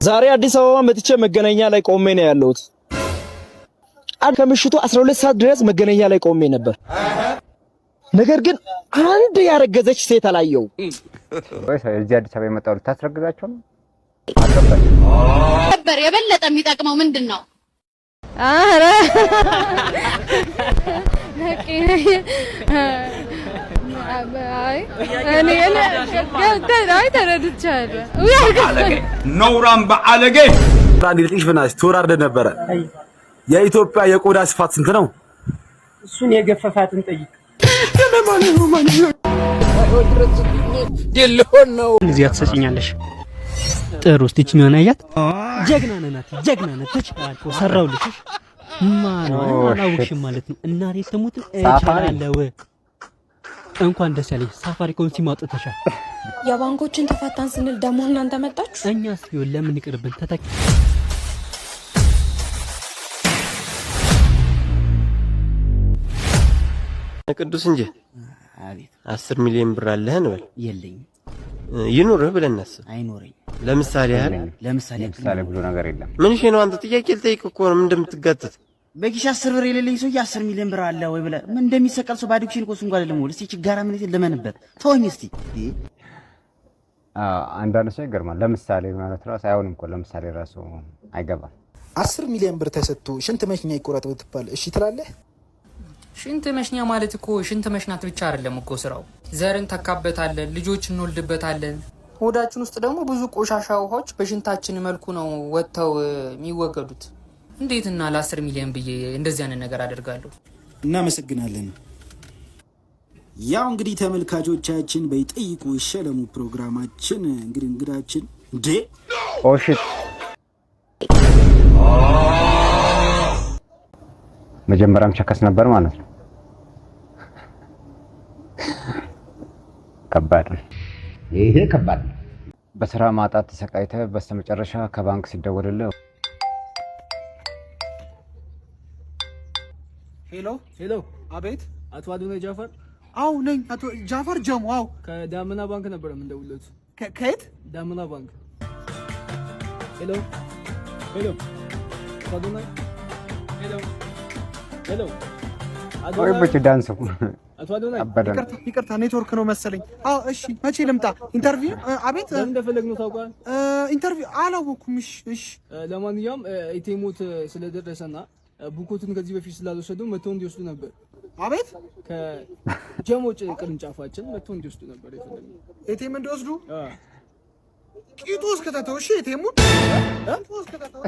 ዛሬ አዲስ አበባ መጥቼ መገናኛ ላይ ቆሜ ነው ያለሁት። ከምሽቱ 12 ሰዓት ድረስ መገናኛ ላይ ቆሜ ነበር። ነገር ግን አንድ ያረገዘች ሴት አላየው። ወይስ እዚህ አዲስ አበባ የመጣው ልታስረግዛቸው ነው? ነበር የበለጠ የሚጠቅመው ምንድነው? አረ ነውራም በአለጌ አንድ ልጅ ፍናሽ ተወራርደ ነበረ። የኢትዮጵያ የቆዳ ስፋት ስንት ነው? እሱን የገፈፋትን ጠይቅ። ይልሆን ነው እዚህ አትሰጪኛለሽ። ጥሩ እስቲ እቺኛውን አያት። ጀግና ናት፣ ጀግና ናት። ተቻልኩ ሰራውልሽ። ማን አላውቅሽም ማለት ነው። እናቴ ተሙት እቻለሁ። እንኳን ደስ ያለሽ። ሳፋሪኮም ሲማጡ ተሻል። የባንኮችን ተፋታን ስንል ደሞ እናንተ መጣችሁ። እኛስ ቢሆን ለምን ይቅርብን ተተክ ቅዱስ እንጂ አቤት 10 ሚሊዮን ብር አለህን በል። የለኝም። ይኑርህ ብለን እናስብ። አይኖረኝ። ለምሳሌ ለምሳሌ ብዙ ነገር የለም። ምን እሺ ነው አንተ ጥያቄ ልጠይቅ እኮ ነው። ምን እንደምትጋተት በኪስ 10 ብር የሌለኝ ሰው 10 ሚሊዮን ብር አለ ወይ ብለህ ምን እንደሚሰቀል ሰው ባዲክሽን እኮ እንኳን አይደለም። ወልስ ችጋራ ምን ለመንበት ተወኝ እስቲ። አንዳንድ ሰው ይገርማል። ለምሳሌ ማለት ራስ አይሆንም እኮ ለምሳሌ ራሱ አይገባም። 10 ሚሊዮን ብር ተሰጥቶ ሽንት መሽኛ ይቆረጥ ብትባል እሺ ትላለህ? ሽንት መሽኛ ማለት እኮ ሽንት መሽናት ብቻ አይደለም እኮ ስራው። ዘርን ተካበታለን፣ ልጆች እንወልድበታለን። ሆዳችን ውስጥ ደግሞ ብዙ ቆሻሻ ውሃዎች በሽንታችን መልኩ ነው ወጥተው የሚወገዱት። እንዴትና ለ10 ሚሊዮን ብዬ እንደዚህ አይነት ነገር አደርጋለሁ? እናመሰግናለን። ያው እንግዲህ ተመልካቾቻችን በይጠይቁ ይሸለሙ ፕሮግራማችን እንግዲህ እንግዳችን ኦሽት መጀመሪያም ቸከስ ነበር ማለት ነው። ከባድ ነው ይሄ ከባድ ነው። በስራ ማጣት ተሰቃይተህ በስተመጨረሻ ከባንክ ሲደወልልህ ሄሎ አቤት አቶ አዶናይ ጃፈር? አው ነኝ አቶ ጃፈር ጀሙ። አው ከዳመና ባንክ ነበር የምንደውልለት። ከየት? ዳመና ባንክ። ሄሎ አቶ አዶናይ ሄሎ ወይ ብቻ ዳንስ አቶ አዶናይ ይቅርታ ኔትወርክ ነው መሰለኝ። አው እሺ መቼ ልምጣ? ኢንተርቪው? አቤት ለምን እንደፈለግነው ታውቃለህ? ኢንተርቪው አላወኩም። እሺ ለማንኛውም ኢቴሞት ስለደረሰና ቡኮቱን ከዚህ በፊት ስላልወሰዱ መተው እንዲወስዱ ነበር። አቤት ከጀሞጭ ቅርንጫፋችን መተው እንዲወስዱ ነበር የፈለግነው። ኤቲኤም እንዲወስዱ ቂጦስ ከተተው። እሺ ኤቲኤም ቂጦስ ከተተው።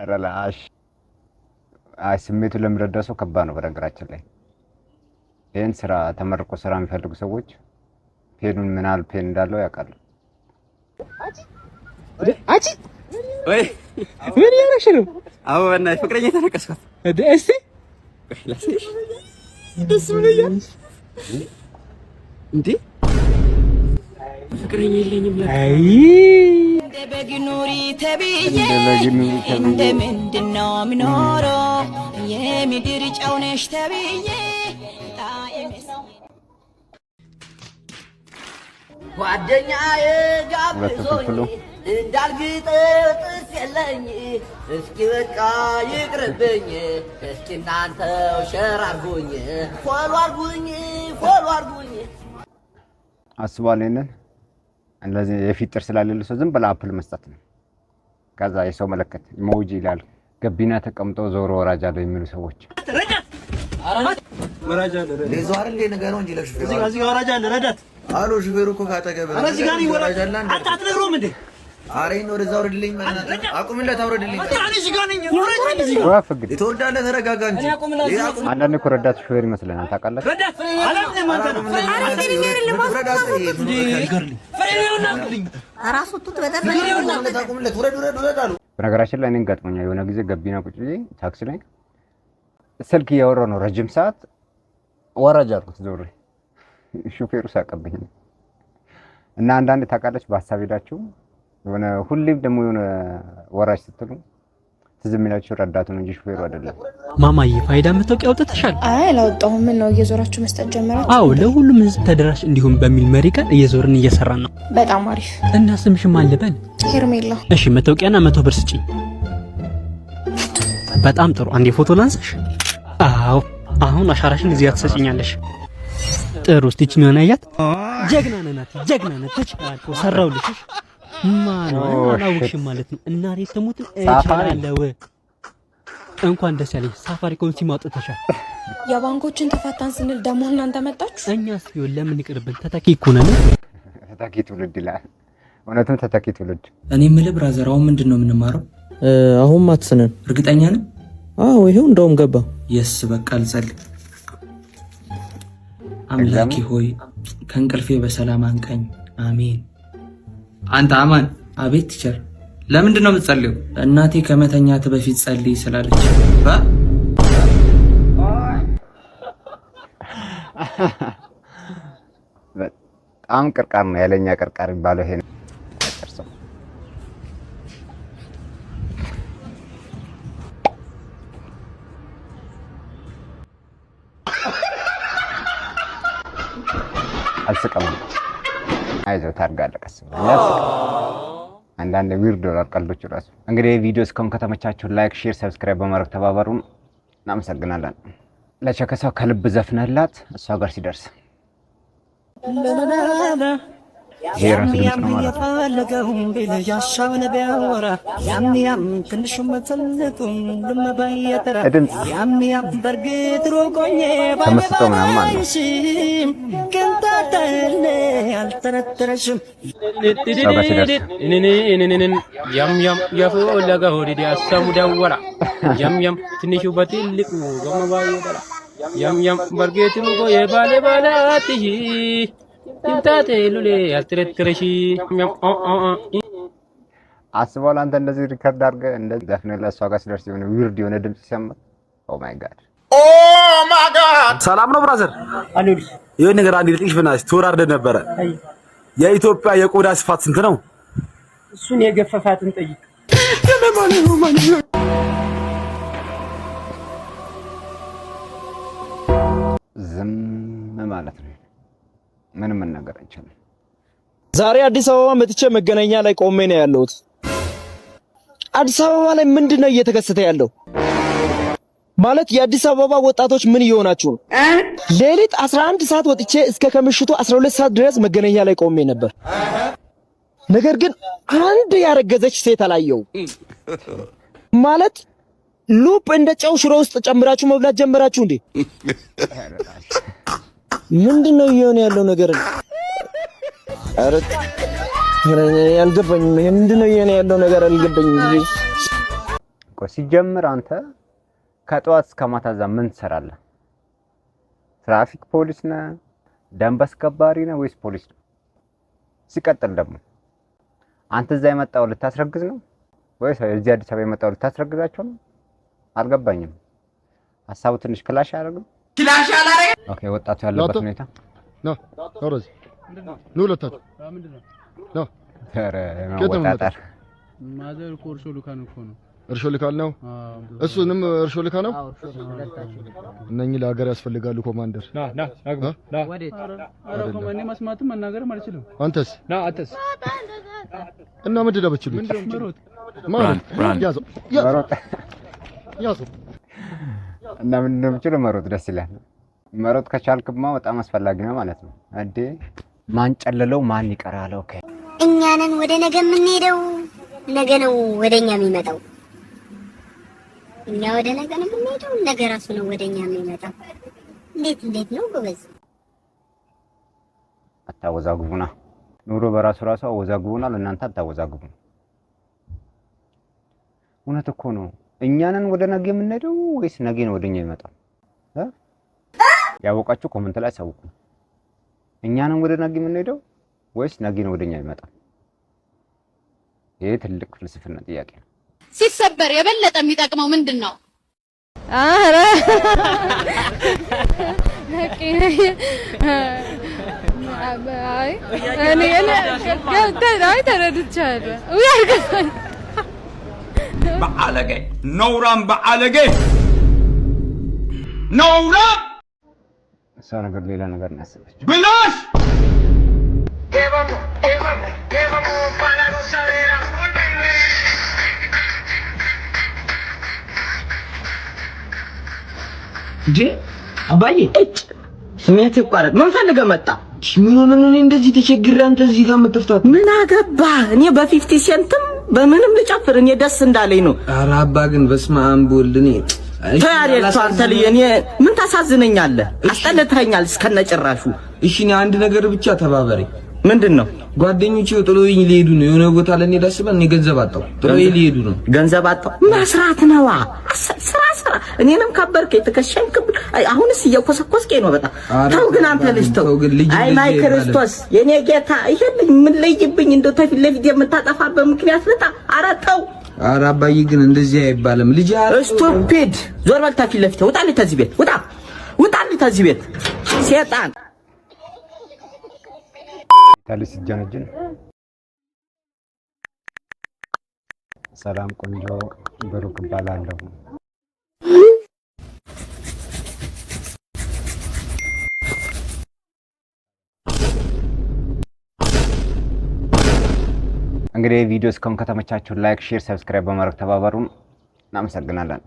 ረላሽ ስሜቱን ለሚረዳ ሰው ከባድ ነው። በነገራችን ላይ ይሄን ስራ ተመርቆ ስራ የሚፈልጉ ሰዎች ፔኑን ምን ያህል ፔን እንዳለው ያውቃሉ። አቺ ወይ ምን ያረሽ ነው? አዎ በእናትህ ፍቅረኛ ተነቀስኳት። እስቲ ደስ ብሎኛል። እንዴ ፍቅረኛ የለኝም ለካ። አይ እንደ በግኑሪ ተብዬ እንደ ምንድነው ምኖረው የምድር ጨው ነሽ ተብዬ ጓደኛዬ ጋብዞኝ እንዳልግጥጥስ የለኝ እስኪ በቃ ይቅርብኝ። እስኪ እናንተው ሸር አርጉኝ፣ ፎሎ አርጉኝ። አስባለንን እንደዚህ የፊት ጥርስ ስላሌለው ሰው ዝም ብለህ አፕል መስጠት ነው። ከዛ የሰው መለከት ኢሞጂ ይላል። ገቢና ተቀምጠው ዞሮ ወራጅ አለው የሚሉ ሰዎች ወራጅ አለ ለዛሬ እንደ ነገሩ እንጂ ለሹፌሩ እዚህ ጋር ወራጅ አለ። ረዳት አሎ ሹፌሩ እኮ ካጠገበ ነው። እዚህ ጋር ወራጅ አለ። አትነግሮም እንዴ? አሬን ወደዛ ወርድልኝ ማለት አቁምለት፣ አውርድልኝ። እዚህ ጋር ነኝ። ወራጅ እዚህ ጋር ወፍግድ የተወዳለ ተረጋጋ እንጂ። አንዳንዴ እኮ ረዳት ሹፌር ይመስለናል። ታውቃለህ? ረዳት አላለም አንተ ነው። በነገራችን ላይ እኔን ገጥሞኛል። የሆነ ጊዜ ገቢና ቁጭ ብዬ ታክሲ ላይ ስልክ እያወራሁ ነው። ረጅም ሰዓት ወራጅ አልኩት ዞሬ። ሹፌሩ ሳቀብኝ። እና አንዳንዴ ታውቃለች በሀሳብ ሄዳችሁ የሆነ ሁሌም ደግሞ የሆነ ወራጅ ስትሉ ትዝ የሚላችሁ ረዳቱ ነው እንጂ ሹፌሩ አይደለም። ማማዬ ፋይዳ መታወቂያ አውጥተሻል? አይ አላወጣሁም። ምን ነው እየዞራችሁ መስጠት ጀመራችሁ? አዎ ለሁሉም ህዝብ ተደራሽ እንዲሁም በሚል መሪ ቃል እየዞርን እየሰራን ነው። በጣም አሪፍ። እና ስምሽ ማን ልበል? ሄርሜላ። እሺ መታወቂያና 100 ብር ስጪኝ። በጣም ጥሩ። አንዴ ፎቶ ላንሳሽ። አዎ አሁን አሻራሽን እዚህ ትሰጪኛለሽ። ጥሩ። እስቲ እቺኛውን አያት። ጀግና ነናት፣ ጀግና ነች። ተቻልኩ፣ ሰራውልሽ። ማን አላውቅሽም ማለት ነው። እናቴ ተሙትን እችላለሁ። እንኳን ደስ ያለሽ። ሳፋሪኮም ሲም አውጥተሻል። የባንኮችን ተፋታን ስንል ደግሞ እናንተ መጣችሁ። እኛስ ቢሆን ለምን ይቅርብን? ተተኪ እኮ ነን። ተተኪ ትውልድ ይላል። እውነትም ተተኪ ትውልድ። እኔ የምልህ ብራዘር፣ አሁን ምንድን ነው የምንማረው? አሁን ማትስ ነን። እርግጠኛ ነህ? አዎ ይሄው እንደውም ገባ። የስ በቃ ልጸልይ። አምላኬ ሆይ ከእንቅልፌ በሰላም አንቀኝ። አሜን። አንተ አማን። አቤት ቲቸር። ለምንድን ነው የምትጸልየው? እናቴ ከመተኛት በፊት ጸልይ ስላለች። በጣም ቅርቃር ነው ያለኛ ቅርቃር የሚባለው ይሄ ነው። አልስቀም። አይዞህ ታርጋለህ ቀስ ብለህ። አንዳንድ ዊርድ ዶላር ቀልዶች ራሱ። እንግዲህ ቪዲዮ እስካሁን ከተመቻችሁ ላይክ፣ ሼር፣ ሰብስክራይብ በማድረግ ተባበሩን። እናመሰግናለን። ለቸከሳው ከልብ ዘፍነላት እሷ ጋር ሲደርስ ይሄ ራሱ ድምፅ ነው ማለት ነው። ተመስጦ ምናምን ማለት ነው። አስበዋል። አንተ እንደዚህ ሪከርድ አድርገህ እንደዚህ ዘፍነህ እሷ ጋር ሲደርስ የሆነ ዊርድ የሆነ ድምፅ ሲሰማ ኦ ማይ ጋድ ሰላም ነው ብራዘር። ይሄን ነገር አንድ ልጥሽ ብናስ ተወራርደን ነበረ። የኢትዮጵያ የቆዳ ስፋት ስንት ነው? እሱን የገፈፋትን ጠይቅ። ዝም ማለት ነው። ምንም ነገር አይቻልም። ዛሬ አዲስ አበባ መጥቼ መገናኛ ላይ ቆሜ ነው ያለሁት። አዲስ አበባ ላይ ምንድነው እየተከሰተ ያለው? ማለት የአዲስ አበባ ወጣቶች ምን እየሆናችሁ ነው? ሌሊት 11 ሰዓት ወጥቼ እስከ ከምሽቱ 12 ሰዓት ድረስ መገናኛ ላይ ቆሜ ነበር። ነገር ግን አንድ ያረገዘች ሴት አላየው። ማለት ሉፕ እንደ ጨው ሽሮ ውስጥ ጨምራችሁ መብላት ጀመራችሁ እንዴ? ምንድነው እየሆነ ያለው ነገር? አረ አልገባኝም። ምንድነው እየሆነ ያለው ነገር አልገባኝም። ሲጀምር አንተ ከጠዋት እስከ ማታ እዛ ምን ትሰራለህ? ትራፊክ ፖሊስ ነህ? ደንብ አስከባሪ ነህ ወይስ ፖሊስ ነው? ሲቀጥል ደግሞ አንተ እዛ የመጣው ልታስረግዝ ነው ወይስ እዚህ አዲስ አበባ የመጣው ልታስረግዛቸው ነው? አልገባኝም። ሐሳቡ ትንሽ ክላሽ አያደርግም? ክላሽ አላደረገ። ኦኬ ወጣቱ ያለበት ሁኔታ ነው ሮዚ ነው ለታቱ ምንድነው ነው ኧረ ወጣጣር ማዘር ኮርሾ ሉካን እኮ ነው። እርሾ ልካል ነው እሱንም እርሾ ልካ ነው። እነኚህ ለሀገር ያስፈልጋሉ። ኮማንደር ና ወዴት? ኧረ ኮማንዴ መስማትም መናገርም አልችልም። አንተስ ና አንተስ እና ምንድን ነው ብትችሉት? መሮጥ ያዙ እና ምንድን ነው ብትችሉ? መሮጥ ደስ ይላል። መሮጥ ከቻልክማ በጣም አስፈላጊ ነው ማለት ነው። እንዴ ማን ጨለለው ማን ይቀራል? ኦኬ እኛ ነን ወደ ነገ የምንሄደው፣ ነገ ነው ወደኛ የሚመጣው። እኛ ወደ ነገ ነው የምንሄደው፣ ነገ ራሱ ነው ወደኛ የሚመጣው። እንዴት ነው ጎበዝ? አታወዛግቡና። ኑሮ በራሱ አወዛግቡና፣ ለእናንተ አታወዛግቡ። እውነት እኮ ነው። እኛ ነን ወደ ነገ የምንሄደው ወይስ ነገ ነው ወደኛ የሚመጣው? ያወቃችሁ ኮሜንት ላይ አሳውቁ። እኛ ነን ወደ ነገ የምንሄደው ወይስ ነገ ነው ወደኛ የሚመጣው? ይሄ ትልቅ ፍልስፍና ጥያቄ ነው። ሲሰበር የበለጠ የሚጠቅመው ምንድነው? አረ አይ ተረድቻለሁ። በአለጌ ነውራም በአለጌ ነውራ እሷ ነገር ሌላ ነገር ነው ያሰበችው ብላሽ አባዬ ስሜት ይቋረጥ ምን ፈልገህ መጣ? ምን ሆነ ነው እንደዚህ ተቸግሬ አንተ እዚህ ጋር መጥፍታት? ምን አገባ? እኔ በ50 ሴንትም በምንም ልጨፍር እኔ ደስ እንዳለኝ ነው። ኧረ አባ ግን በስመ አብ ወልድ እኔ ታያለህ አንተ ልጅ እኔ ምን ታሳዝነኛለህ? አስጠልተኸኛል እስከነጭራሹ። እሺ እኔ አንድ ነገር ብቻ ተባበረኝ። ምንድነው? ጓደኞቼ ጥሎኝ ሊሄዱ ነው። የሆነ ቦታ ለኔ ዳስበን እኔ ገንዘብ አጣው። ጥሎኝ ሊሄዱ ነው። ገንዘብ አጣው መስራት ነዋ። ስራ እኔንም ከበርክ የተከሸንክ አሁንስ እየኮሰኮስከኝ ነው በጣም። ተው ግን አንተ ልጅ ተው። አይ ማይ ክርስቶስ የኔ ጌታ ይሄን ምን ለይብኝ እንደው ተፊት ለፊት የምታጠፋበት ምክንያት ልጣ። ኧረ ተው። ኧረ አባዬ ግን እንደዚህ አይባልም ልጅ። ስቱፒድ ዞር በል ተፊት ለፊት ውጣልኝ ተዚህ ቤት ውጣልኝ ተዚህ ቤት ሴጣን ታዲያ ሲጀነጅን ሰላም ቆንጆ ብሩክ እባላለሁ። እንግዲህ ቪዲዮ እስካሁን ከተመቻችሁ ላይክ፣ ሼር፣ ሰብስክራይብ በማድረግ ተባበሩን። እናመሰግናለን።